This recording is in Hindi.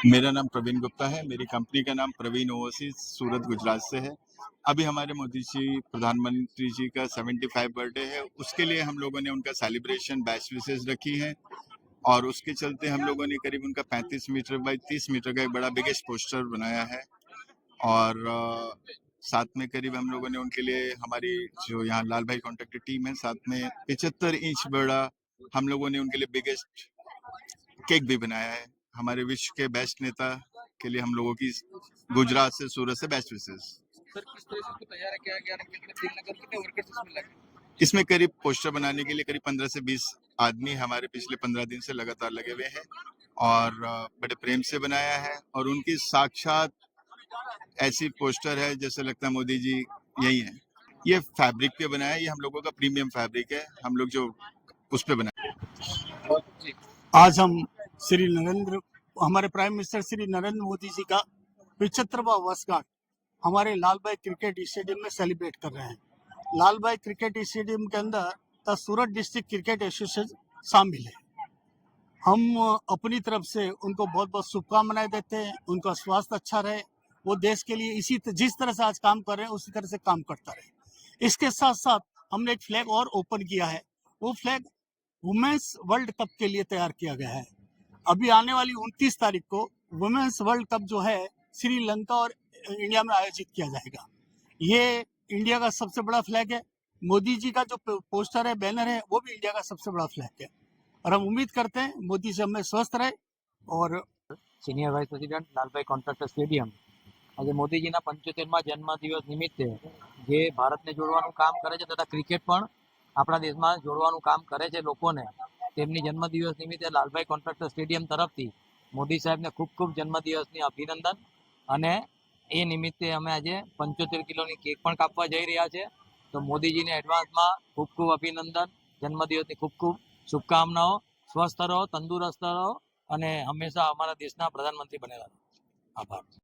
मेरा नाम प्रवीण गुप्ता है। मेरी कंपनी का नाम प्रवीण ओवरसीज सूरत गुजरात से है। अभी हमारे मोदी जी प्रधानमंत्री जी का 75 बर्थडे है। उसके लिए हम लोगों ने उनका सेलिब्रेशन बैच विशेष रखी है और उसके चलते हम लोगों ने करीब उनका 35 मीटर बाई 30 मीटर का एक बड़ा बिगेस्ट पोस्टर बनाया है और साथ में करीब हम लोगों ने उनके लिए हमारी जो यहाँ लाल भाई कॉन्ट्रैक्टर टीम है, साथ में 75 इंच बड़ा हम लोगों ने उनके लिए बिगेस्ट केक भी बनाया है। हमारे विश्व के बेस्ट नेता के लिए हम लोगों की गुजरात से सूरत से बेस्ट विशेष। सर, किस तरह से इसको तैयार किया गया और कितने वर्कर्स इसमें लगे? इसमें करीब पोस्टर बनाने के लिए करीब 15 से 20 आदमी हमारे पिछले 15 दिन से लगातार लगे हुए हैं और बड़े प्रेम से बनाया है और उनकी साक्षात ऐसी पोस्टर है जैसे लगता है मोदी जी यही है। ये फैब्रिक पे बनाया है, ये हम लोगों का प्रीमियम फैब्रिक है, हम लोग जो उस पे बनाए। आज हम हमारे प्राइम मिनिस्टर श्री नरेंद्र मोदी जी का 75वां वर्षगांठ हमारे लाल भाई क्रिकेट स्टेडियम में सेलिब्रेट कर रहे हैं। लाल भाई क्रिकेट स्टेडियम के अंदर the Surat district cricket association शामिल है। हम अपनी तरफ से उनको बहुत बहुत शुभकामनाएं देते हैं। उनका स्वास्थ्य अच्छा रहे, वो देश के लिए जिस तरह से आज काम कर रहे हैं उसी तरह से काम करता रहे। इसके साथ साथ हमने एक फ्लैग और ओपन किया है। वो फ्लैग वुमेन्स वर्ल्ड कप के लिए तैयार किया गया है। अभी आने वाली 29 तारीख को वुमेन्स वर्ल्ड कप जो है श्रीलंका और इंडिया में आयोजित किया जाएगा। ये इंडिया का सबसे बड़ा फ्लैग है। मोदी जी का जो पोस्टर है, बैनर है, वो भी इंडिया का सबसे बड़ा फ्लैग है और हम उम्मीद करते हैं मोदी जी हमें स्वस्थ रहे। और senior vice president Lalbhai Contractor stadium આજે મોદીજીના 75મા જન્મદિવસ નિમિત્તે જે ભારતને જોડવાનું કામ કરે છે તથા ક્રિકેટ પણ આપણા દેશમાં જોડવાનું કામ કરે છે લોકોને, તેમની જન્મદિવસ નિમિત્તે લાલભાઈ કોન્ટ્રાક્ટર સ્ટેડિયમ તરફથી મોદી સાહેબને ખૂબ ખૂબ જન્મદિવસની અભિનંદન અને એ નિમિત્તે અમે આજે 75 કિલોની કેક પણ કાપવા જઈ રહ્યા છે। તો મોદીજીને એડવાન્સમાં ખૂબ ખૂબ અભિનંદન, જન્મદિવસની ખૂબ ખૂબ શુભકામનાઓ। સ્વસ્થ રહો, તંદુરસ્ત રહો અને હંમેશા અમારા દેશના પ્રધાનમંત્રી બનેલા રહો। આભાર।